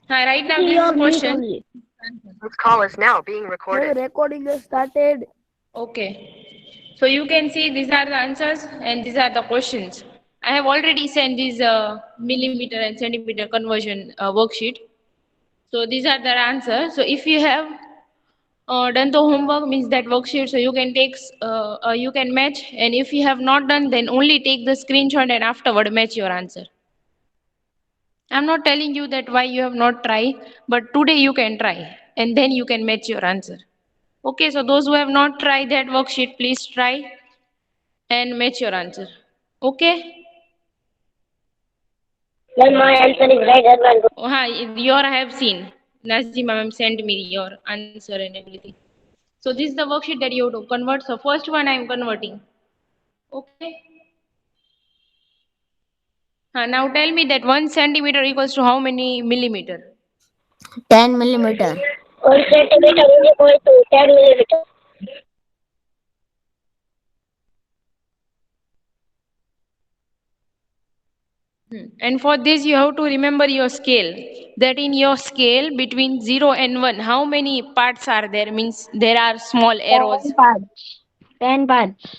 Hi, right now See this is your mute question. only. This call is now being Maybe recorded. recording has started. Okay. So you can see these are the answers and these are the questions. I have already sent this millimeter and centimeter conversion worksheet. So these are the answers. So if you have done the homework, means that worksheet, so you can take, you can match. And if you have not done, then only take the screenshot and afterward match your answer. I'm not telling you that why you have not tried, but today you can try and then you can match your answer. Okay, so those who have not tried that worksheet, please try and match your answer. Okay? Then my answer is right, Arman. Oh, hi, your I have seen. Nazima ma'am sent me your answer and everything. So this is the worksheet that you have to convert. So first one I am converting. Okay? Now tell me that 1 centimeter equals to how many millimeter? 10 millimeter. 1 centimeter is equal to 10 millimeter. And for this, you have to remember your scale. That in your scale between 0 and 1, how many parts are there? Means there are small 10 arrows. parts. 10 parts.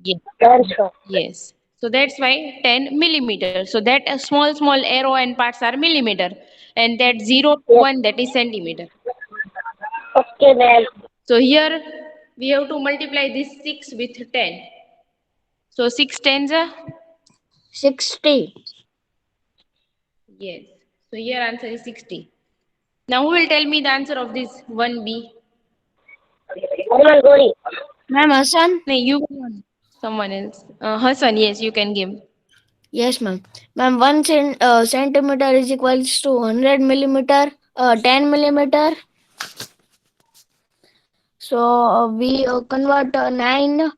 Yes. That's right. Yes. So that's why 10 millimeter. So that a small arrow and parts are millimeter. And that 0 to Yes. 1, that is centimeter. Okay, ma'am. So here we have to multiply this 6 with 10. So 6 tens are? 60. Yes. So here answer is 60. Now who will tell me the answer of this 1B? Arman Gori. Ma'am, Hassan? No, you can. Someone else. Hassan, yes, you can give. Yes, ma'am. Ma'am, 1 centimeter is equals to 100 millimeter, 10 millimeter. So we convert 9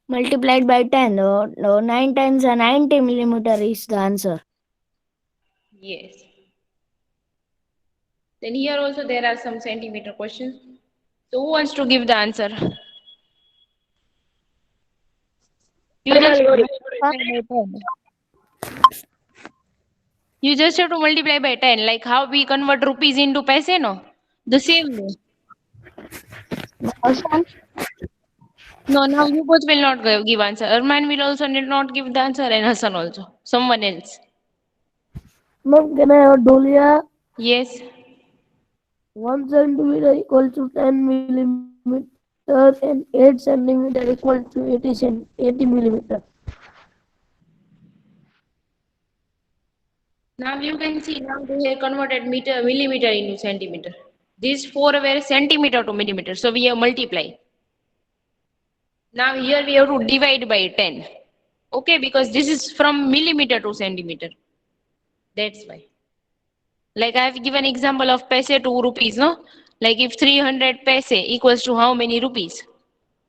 multiplied by 10. 9 times 90 millimeter is the answer. Yes. Then here also there are some centimeter questions. So who wants to give the answer? You Arman just Gori. you just have to multiply by 10, like how we convert rupees into paise, no? The same way. Hassan? No, now you both will not give answer. Arman will also not give the answer and Hassan also. Someone else. Ma'am, can I have Dolia? Yes. 1 centimeter equal to 10 millimeter and 8 centimeter equal to 80 millimeter. Now you can see now they have converted meter millimeter into centimeter. These four were centimeter to millimeter, so we have multiply. Now here we have to divide by 10. Okay, because this is from millimeter to centimeter. That's why. Like I have given example of paise to rupees, no? Like if 300 paise equals to how many rupees?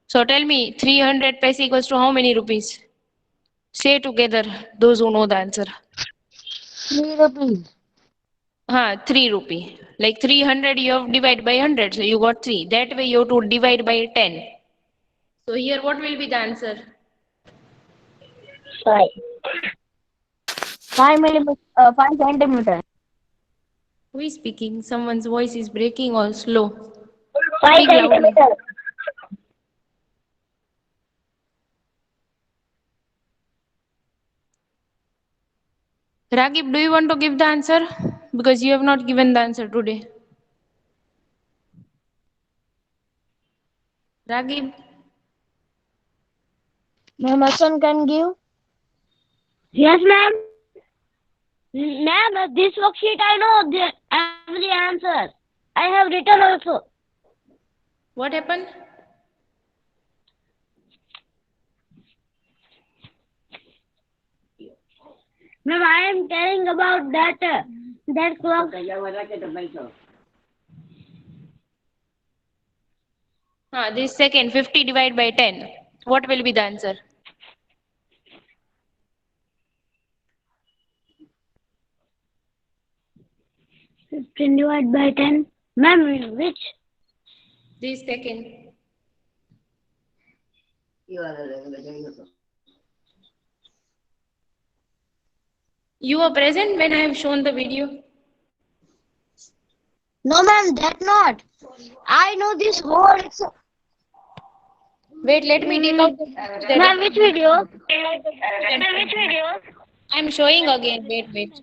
So tell me, 300 paise equals to how many rupees? Say together, those who know the answer. 3 rupees. 3 rupee. Like 300 you have divided by 100, so you got 3. That way you have to divide by 10. So here what will be the answer? 5. 5 millimeter, 5 centimeter. Who is speaking? Someone's voice is breaking or slow. 5 Speak loudly. centimeter. Ragib, do you want to give the answer? Because you have not given the answer today. Ragib, Ma'am, Hassan can give. Yes, ma'am. Ma'am, this worksheet I know every answer. I have written also. what happened? Ma'am, I am telling about that clock. This second, 50 divided by 10. What will be the answer? 15 divided by 10. Ma'am, which? This second. You were present when I have shown the video? No, ma'am, that not. I know this whole. Wait, let me take out the that Ma'am, which video? I'm showing again. Wait, wait.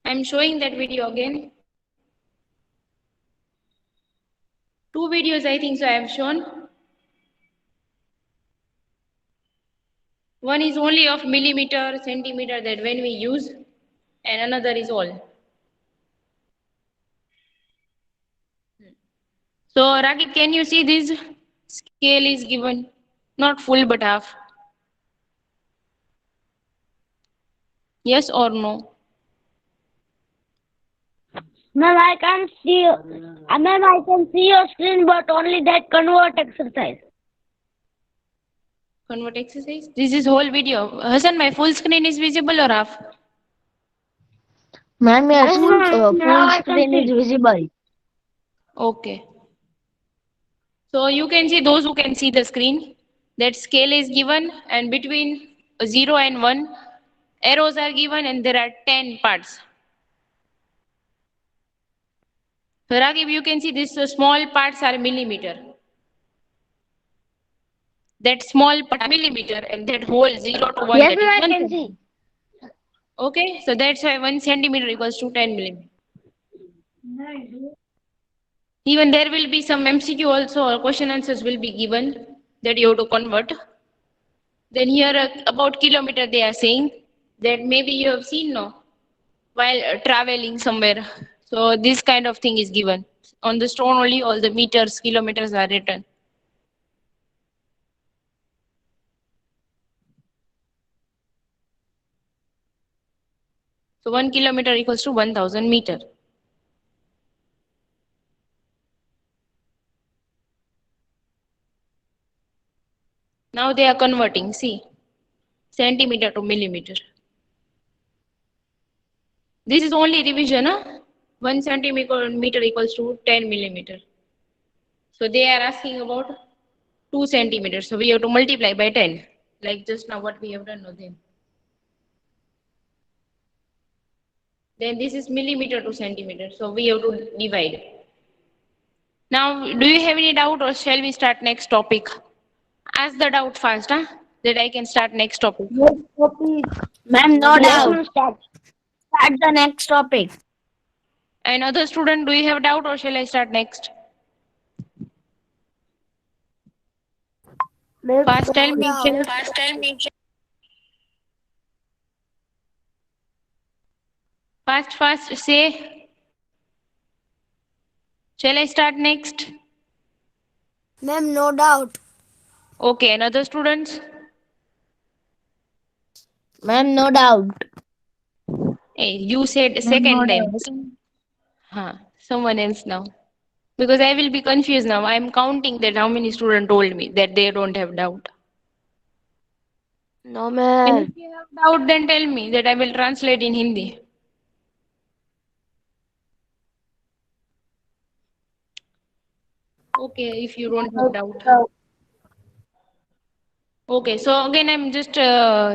I'm showing that video again. Two videos I think so I have shown. One is only of millimeter, centimeter that when we use, and another is all. So Rakib, can you see this scale is given? Not full but half. Yes or no? Ma'am, I can see. Ma'am, I can see your screen, but only that convert exercise. Convert exercise. This is whole video. Hassan, my full screen is visible or half? Ma'am, your full screen is visible. Okay. So you can see those who can see the screen. That scale is given and between 0 and 1 arrows are given and there are 10 parts. So Rakib, you can see these small parts are millimeter. That small part millimeter and that whole 0 to 1 Yes, that is ma'am, I 1 can centimeter. see. Okay, so that's why 1 centimeter equals to 10 millimeter. Even there will be some MCQ also or question answers will be given that you have to convert. Then here about kilometer they are saying that maybe you have seen no while traveling somewhere. So this kind of thing is given. On the stone only all the meters, kilometers are written. So 1 kilometer equals to 1000 meter. Now they are converting, see, centimeter to millimeter. This is only revision, huh? 1 centimeter equals to 10 millimeter. So they are asking about 2 centimeters. So we have to multiply by 10, like just now what we have done now then. Then this is millimeter to centimeter. So we have to divide. Now, do you have any doubt or shall we start next topic? Ask the doubt first, huh? That I can start next topic. Ma'am, no doubt. Start the next topic. And other student, do you have doubt or shall I start next? Fast tell me. Fast say. Shall I start next? Ma'am, no doubt. Okay, and other students? Ma'am, no doubt. Hey, you said second time. Huh, someone else now. Because I will be confused now. I am counting that how many students told me that they don't have doubt. No, And ma'am. if you have doubt, then tell me that I will translate in Hindi. Okay, if you don't have doubt. Okay, so again I'm just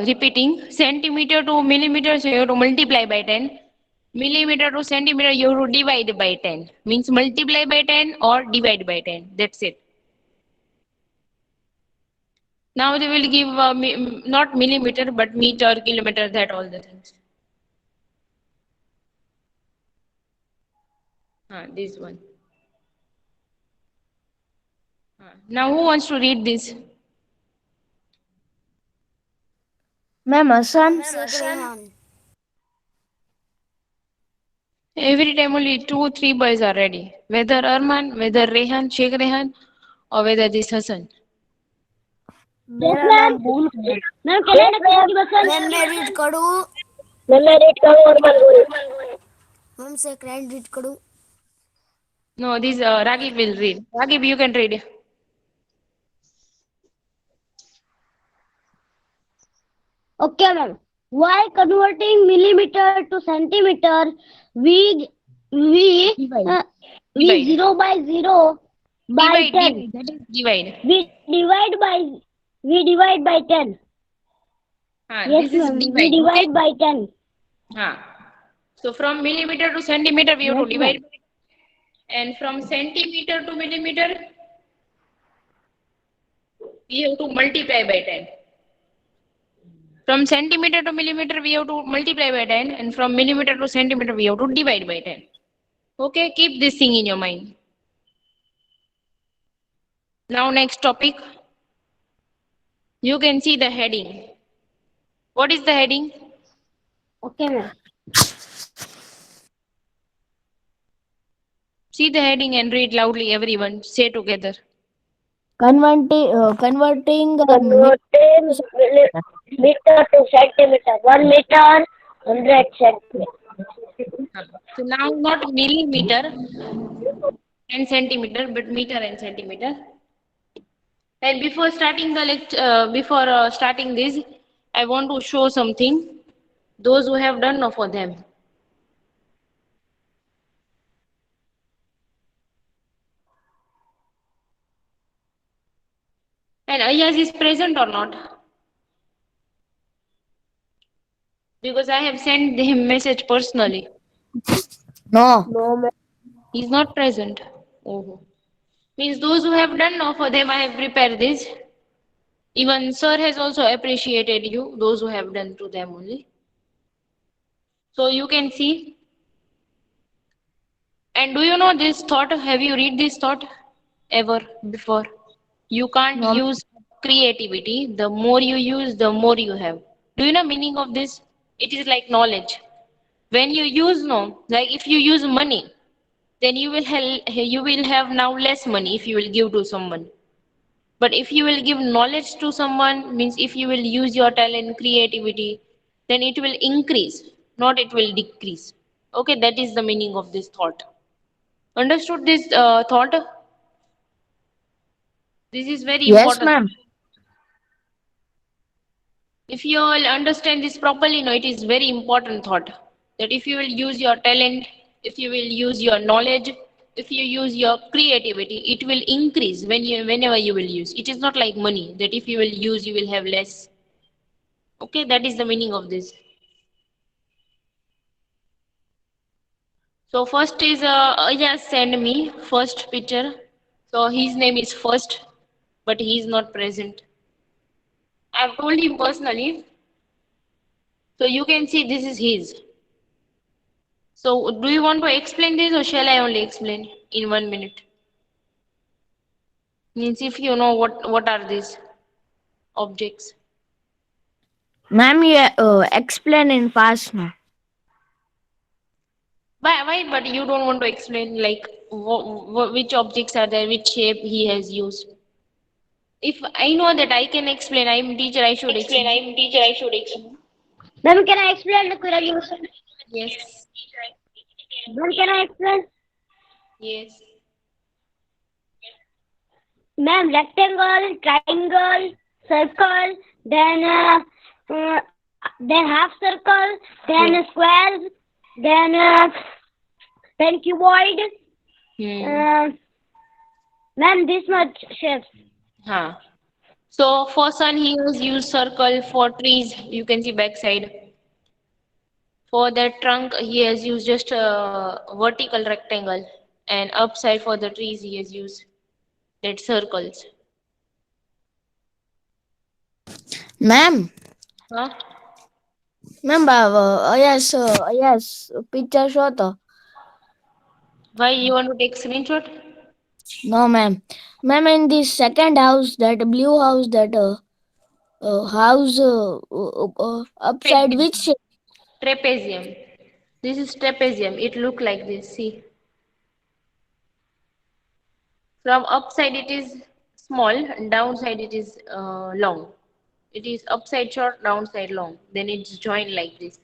repeating. Centimeter to millimeter, so you have to multiply by 10. Millimeter to centimeter, you have to divide by 10. Means multiply by 10 or divide by 10. That's it. Now they will give not millimeter, but meter, kilometer, that all the things. This one. Now who wants to read this? Ma'am, Hassan. Every time only 2-3 boys are ready. Whether Arman, whether Rehan, Sheikh Rehan, or whether this Hassan. मेरा नाम भूल गया। Ma'am calendar की बस ma'am मैं read करूँ। मैं read करूँ और मैं बोल। मैम सेकंड रीड करूँ। No, this Ragib will read. Ragib, you can read. Okay, ma'am. While converting millimeter to centimeter, we Divide. 0 by 0 by Divide, 10. that is divide. We divide by 10. Yes, This is ma'am. We divide, okay? divide by 10. So from millimeter to centimeter, we have to Yes, ma'am. divide. And from centimeter to millimeter, we have to multiply by 10. From centimeter to millimeter, we have to multiply by 10. And from millimeter to centimeter, we have to divide by 10. Okay, keep this thing in your mind. Now next topic, you can see the heading. What is the heading? Okay, ma'am. See the heading and read loudly, everyone. Say together. Converting Converting meter to centimeter. 1 meter, 100 centimeter. So now not millimeter and centimeter, but meter and centimeter. And before starting the lecture, before starting this, I want to show something. Those who have done now for them. And Ayaz is present or not? Because I have sent him message personally. No. No, ma'am. He is not present. Oh. Means those who have done now for them, I have prepared this. Even sir has also appreciated you, those who have done to them only. So you can see. And do you know this thought? Have you read this thought ever before? You can't No. use creativity. The more you use, the more you have. Do you know meaning of this? It is like knowledge. When you use no, like if you use money, then you will have now less money if you will give to someone. But if you will give knowledge to someone, means if you will use your talent, creativity, then it will increase, not it will decrease. Okay, that is the meaning of this thought. Understood this thought? This is very Yes, important. ma'am. If you will understand this properly, no, it is very important thought that if you will use your talent, if you will use your knowledge, if you use your creativity, it will increase whenever you will use. It is not like money that if you will use, you will have less. Okay, that is the meaning of this. So first is Ayaz send me first picture. So his name is first, but he is not present. I have told him personally. So you can see this is his. So do you want to explain this or shall I only explain in 1 minute? Means if you know what are these objects. Ma'am, you explain in fast now. Why? But you don't want to explain like which objects are there, which shape he has used. If I know that I can explain, I am teacher, I should explain. Ma'am, can I explain the correlation? Yes. Ma'am, can I explain? Yes. Ma'am, rectangle, triangle, circle, then half circle, then squares, then cuboid. Ma'am, this much shapes. Huh. So for sun he has used circle, for trees you can see backside. For the trunk he has used just a vertical rectangle, and upside for the trees he has used that circles. Ma'am, Huh? ma'am, yes, picture show to. Why you want to take screenshot? No, ma'am. Ma'am, in this second house, that blue house, that house upside which shape? Trapezium. This is trapezium. It look like this. See. From upside it is small, and downside it is long. It is upside short, downside long. Then it's joined like this.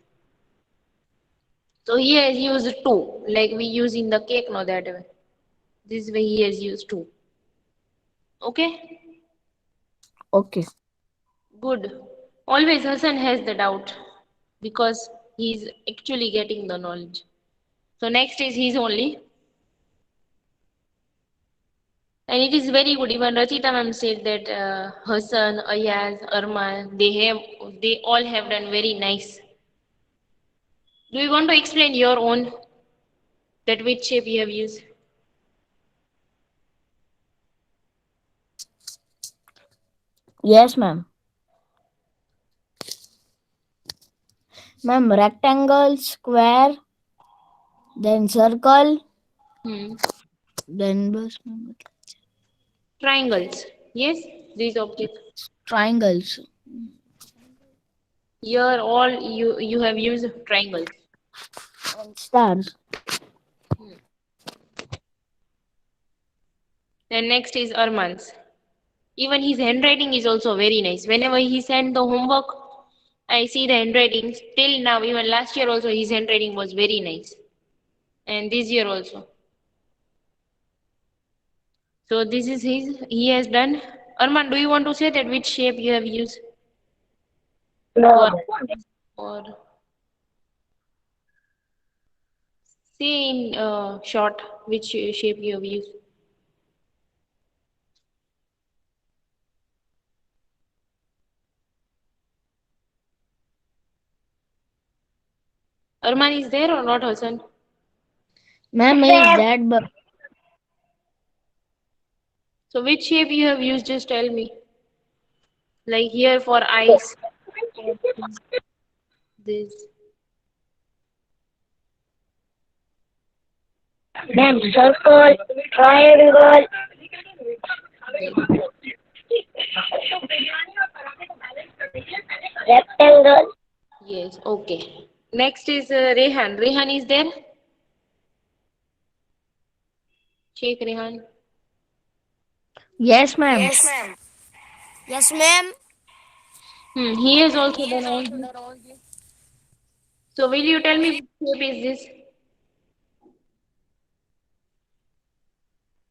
So he has used two, like we use in the cake, no that way. This way he has used two. Okay, Okay. good. Always Hassan has the doubt because he's actually getting the knowledge. So next is his only. And it is very good. Even Rachita ma'am said that Hassan, Ayaz, Arman, they all have done very nice. Do you want to explain your own, that which shape you have used? Yes, ma'am. Ma'am, rectangle, square, then circle, Hmm. then bus, ma'am, Triangles. Yes, these objects. triangles Here all you have used triangles. and stars. Then next is Arman's. Even his handwriting is also very nice. Whenever he sent the homework, I see the handwriting. Till now, even last year also, his handwriting was very nice. And this year also. So this is he has done. Arman, do you want to say that which shape you have used? No. Or say in short which shape you have used? Arman is there or not, Hassan? Ma'am, is that but So which shape you have used? Just tell me. Like here for eyes. This. Ma'am, circle, triangle, rectangle. Yes. Okay. Next is Rehan. Rehan is there? Sheikh Rehan. yes, ma'am. Yes, ma'am. He has also done all this. So will you tell me which shape is this?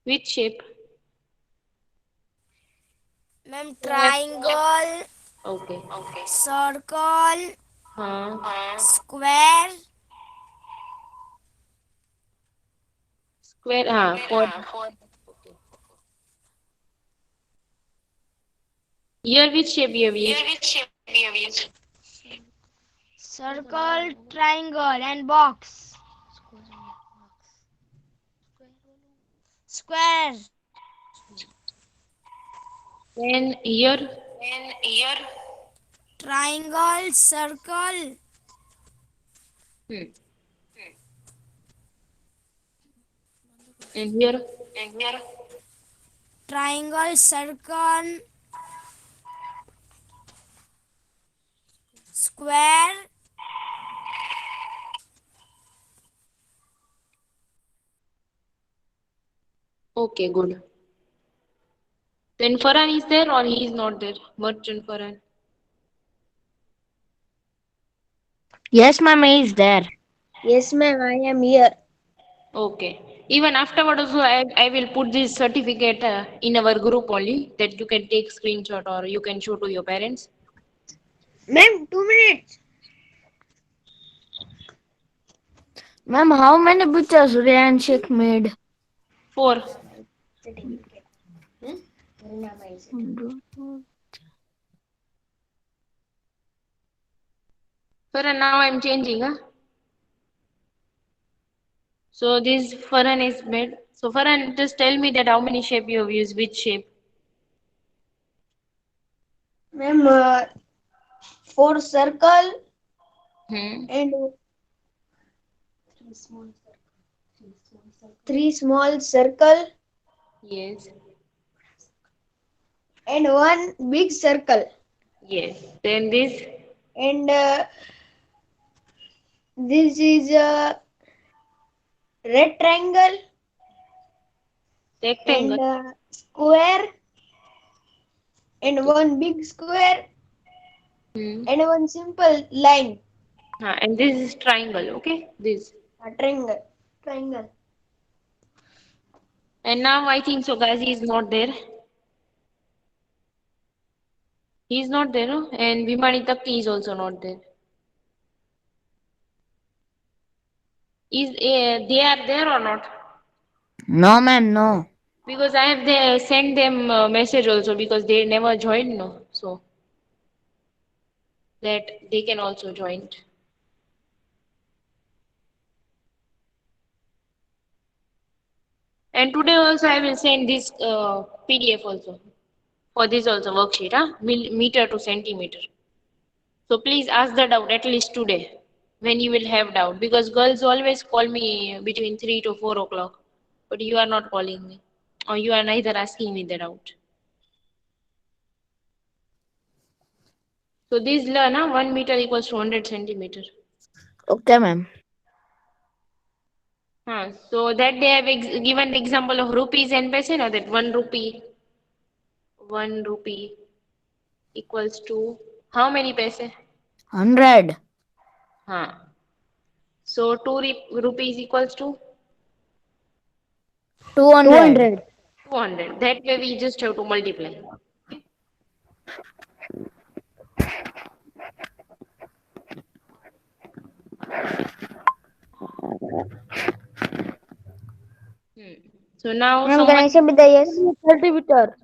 Which shape? Ma'am, triangle, Okay. circle, Huh. square, Square. Quad. Here which shape you have used? circle, triangle, and box. Square, Then here. triangle, circle, Hmm. And here. triangle, circle, square, Okay, good. Then Farhan is there or he is not there? Merchant Farhan. Yes, ma'am, is there. Yes, ma'am, I am here. Okay. Even afterward also, I will put this certificate in our group only that you can take screenshot or you can show to your parents. Ma'am, 2 minutes. Ma'am, how many pictures Ryan Sheikh made? 4. Farhan, now I'm changing. So this Farhan is made. So Farhan, just tell me that how many shape you have used, which shape? Ma'am, 4 circle Hmm. and 3 small circle Yes. and 1 big circle. Yes. Then this. And this is a red triangle and Rectangle. square and 1 big square Hmm. and 1 simple line. And this is triangle. Okay. This. Triangle. Triangle. And now I think so Ghazi is not there. He is not there, no? And Bhimani Takki is also not there. Is they are there or not? No, ma'am, no. Because I have sent them message also because they never joined, no. So that they can also join. And today also I will send this PDF also. For this also worksheet, meter to centimeter. So please ask the doubt at least today when you will have doubt because girls always call me between 3 to 4 o'clock. But you are not calling me or you are neither asking me the doubt. So this learn, 1 meter equals to 100 centimeter. Okay, ma'am. So that they have given the example of rupees and paise, no, that 1 rupee equals to how many paise? 100. So 2 rupees equals to 200. 200. That way we just have to multiply. So now Ma'am, can someone. I say with the yes? Centimeter.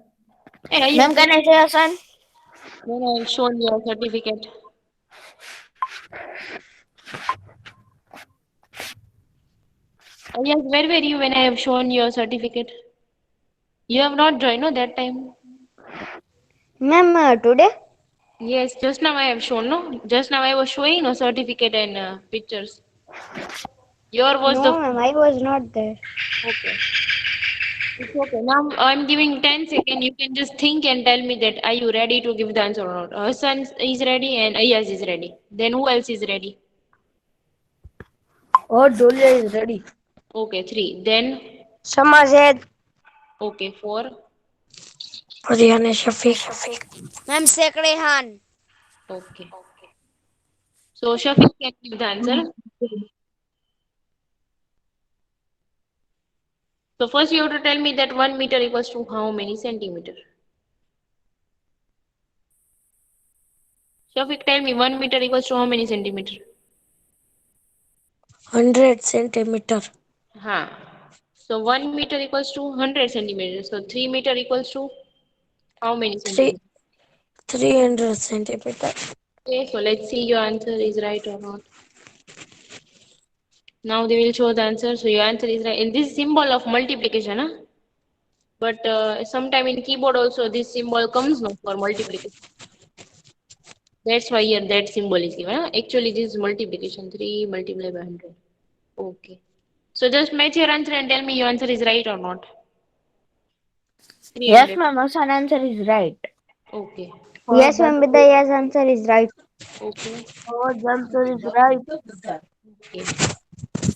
Yeah, yes, Ma'am, can I say Hassan? then I've shown your certificate. Yes, where were you when I have shown your certificate? You have not joined, no, that time. Ma'am, today? Yes, just now I have shown, no. Just now I was showing no certificate and pictures. Your was the No, ma'am, I was not there. okay. It's okay. Now I'm giving 10 seconds. You can just think and tell me that are you ready to give the answer or not? Hassan is ready and Ayaz is ready. Then who else is ready? Oh, Julia is ready. Okay, 3. Then Samazed. okay, 4. Oriana Shafiq. Ma'am, Sekrehan. Okay. So Shafiq can give the answer. So first you have to tell me that 1 meter equals to how many centimeter? Shafiq, tell me 1 meter equals to how many centimeter? 100 centimeter. So 1 meter equals to 100 centimeters. So 3 meter equals to how many Three, centimeters? 300 centimeter. Okay, so let's see your answer is right or not. Now they will show the answer. So your answer is right. And this symbol of multiplication, but sometime in keyboard also this symbol comes no for multiplication. That's why here that symbol is given. Actually, this is multiplication. 3 multiplied by 100. Okay. So just match your answer and tell me your answer is right or not. Yes, 300. ma'am. Hassan answer is right. Okay. Yes, ma'am, with the yes answer is right. Okay. Oh, the answer is right. Okay.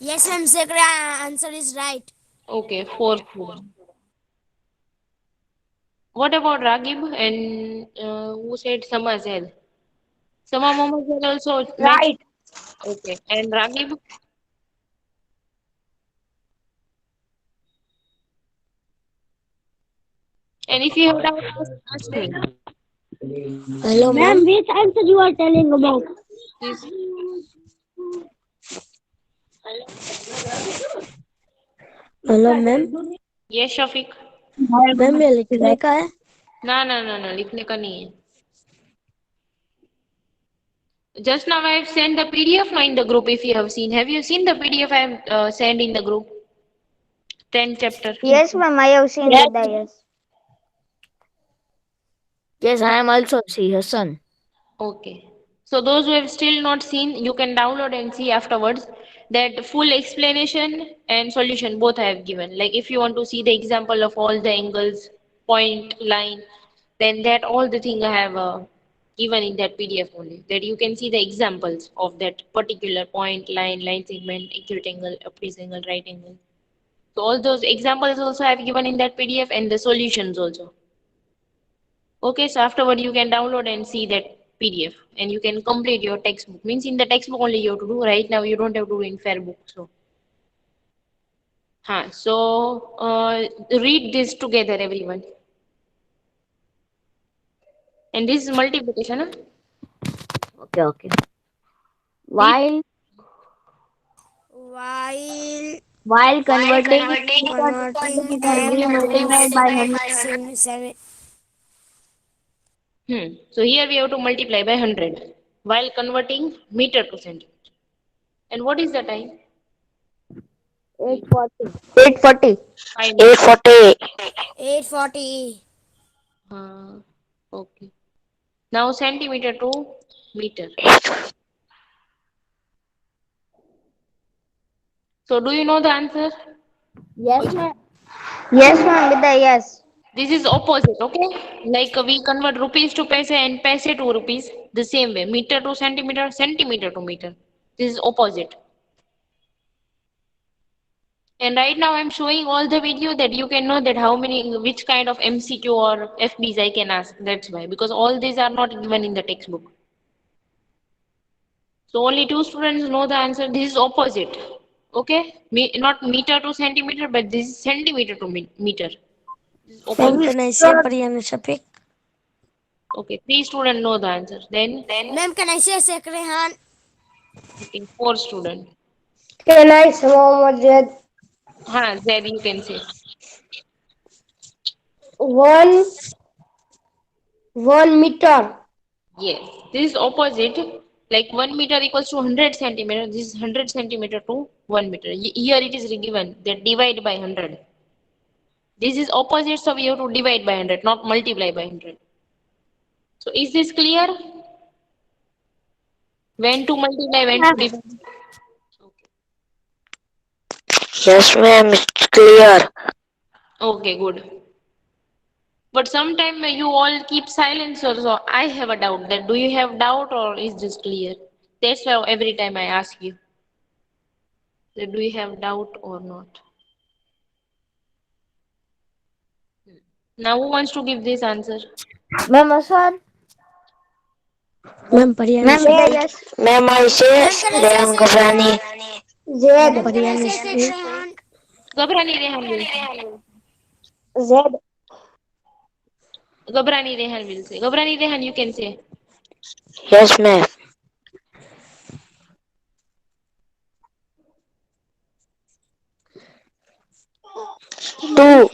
Yes, ma'am, Sekrehan answer is right. Okay. 4. What about Ragib and who said Sama Zaid? Sama Mohammed Zaid also match. Right. Okay. And Ragib? And if you have doubt, ask me. Hello, ma'am. Which answer you are telling about? This. Hello ma'am Yes, Shafiq. Ma'am ये लिखने का है ना लिखने का नहीं है. Just now I have sent the PDF now in the group if you have seen. Have you seen the PDF I have sent in the group? 10 chapter. Yes, ma'am, I have seen with the yes. Yes, I am also see Hassan. Okay. So those who have still not seen, you can download and see afterwards that full explanation and solution both I have given. Like if you want to see the example of all the angles, point, line, then that all the thing I have given in that PDF only. That you can see the examples of that particular point, line segment, acute angle, obtuse angle, right angle. So all those examples also I have given in that PDF and the solutions also. Okay, so afterward you can download and see that PDF and you can complete your textbook. Means in the textbook only you have to do. Right now you don't have to do in Fairbook. So read this together, everyone. And this is multiplication. Okay. While While While converting meter to Converting centimeter, m we to multiply by 100. 7. So here we have to multiply by 100 while converting meter to centimeter. And what is the time? 840. 840. 5 minutes. 840. Okay. Now centimeter to meter. So do you know the answer? Yes, ma'am. Yes, ma'am, with the yes. This is opposite, okay? Like we convert rupees to paise and paise to rupees the same way. Meter to centimeter, centimeter to meter. This is opposite. And right now I'm showing all the video that you can know that how many, which kind of MCQ or FBs I can ask. That's why, because all these are not given in the textbook. So only 2 students know the answer. This is opposite. Okay? Not meter to centimeter, but this is centimeter to meter. This is Ma'am, opposite. can I say Priyan Shafiq? Okay, 3 students know the answer. Then, Ma'am, can I say second hand? okay, 4 students. Can I say Mohammed Zaid? Zed, you can say. One 1 meter. Yes, this is opposite. Like 1 meter equals to 100 centimeter. This is 100 centimeter to 1 meter. Here it is given that divide by 100. This is opposite, so we have to divide by 100, not multiply by 100. So is this clear? When to multiply, when to divide? Yes, ma'am, it's clear. Okay, good. But sometime you all keep silence also. I have a doubt that do you have doubt or is this clear? That's why every time I ask you that do you have doubt or not? Now who wants to give this answer? Ma'am, Aswan. Ma'am, Priyan Ma'am, with the Shafiq. yes. Ma'am, I say Ma'am, can I say Rehan second Gabrani. hand? Zaid. Ma'am, Ma'am, can I Priyan say Shafiq. second hand? Gabrani Rehan will say. Zaid. Gabrani Rehan will say. Gabrani Rehan, you can say. Yes, ma'am. Two.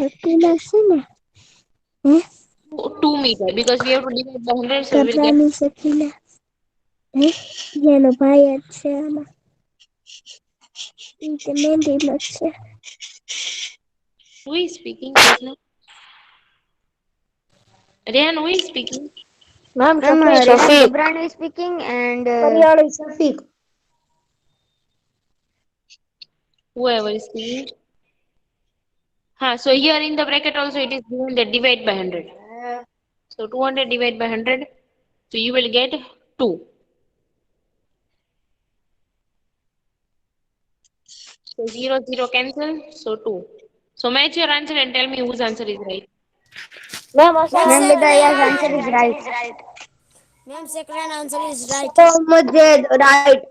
2 meter because we have to divide by 100, so we will get. Who is speaking just now? Rehan, who is speaking? Ma'am, Ma'am, Shafiq. Rehan Gabrani is speaking and Haryana is Shafiq. Whoever is speaking. So here in the bracket also it is given that divide by 100. So 200 divided by 100. So you will get 2. So 0, 0 cancel. So 2. So match your answer and tell me whose answer is right. Ma'am, Ma'am, Aswan. ma'am, with the second yes, hand. answer is right. Ma'am, second answer is right. Mohammed Zaid, right.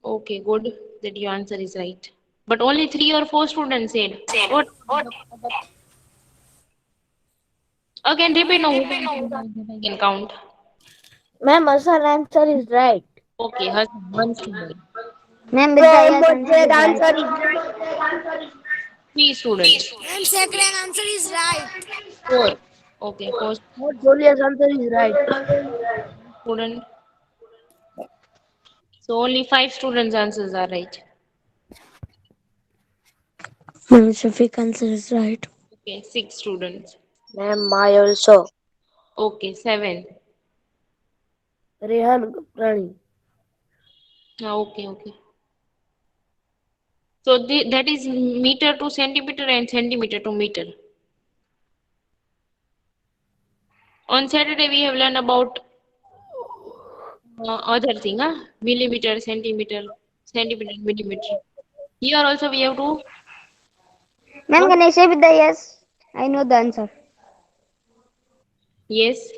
Okay, good that your answer is right. But only 3 or 4 students said. What? Again, repeat no. Who can say that I can count. Ma'am, Aswan answer is right. Okay, Hassan, 1 student. Ma'am, with the yes, Mohammed answer Zaid, is right. answer is right. 3 students. Ma'am, second answer is right. 4. Okay, 4 Julia's answer is right. student. So only 5 students' answers are right. Ma'am, Shafiq answer is right. Okay, 6 students. Ma'am, I also. Okay, 7. Rehan Gabrani. Okay, okay. So that is meter to centimeter and centimeter to meter. On Saturday we have learned about other thing, millimeter, centimeter, centimeter, millimeter. Here also we have to. Ma'am, What? can I say with the yes? I know the answer. Yes.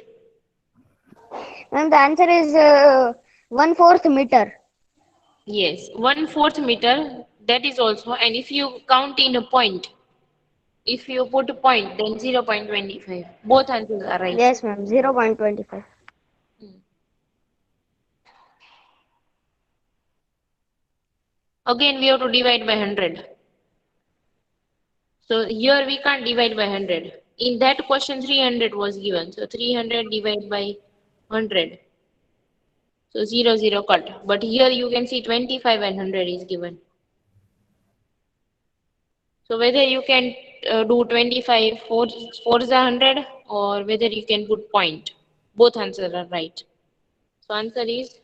Ma'am, the answer is 1/4 meter. Yes. 1/4 meter. That is also. And if you count in a point, if you put a point, then 0.25. Both answers are right. Yes, ma'am, 0.25. Again, we have to divide by 100. So here we can't divide by 100. In that question, 300 was given. So 300 divided by 100. So 0, 0 cut. But here you can see 25 and 100 is given. So whether you can do 25 4 is 100 or whether you can put point. Both answers are right. So answer is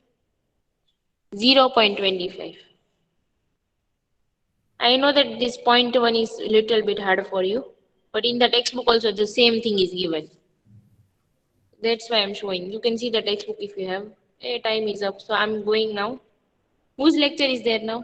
0.25. I know that this point 1 is a little bit hard for you, but in the textbook also the same thing is given. That's why I'm showing. You can see the textbook if you have. Hey, time is up, so I'm going now. Whose lecture is there now?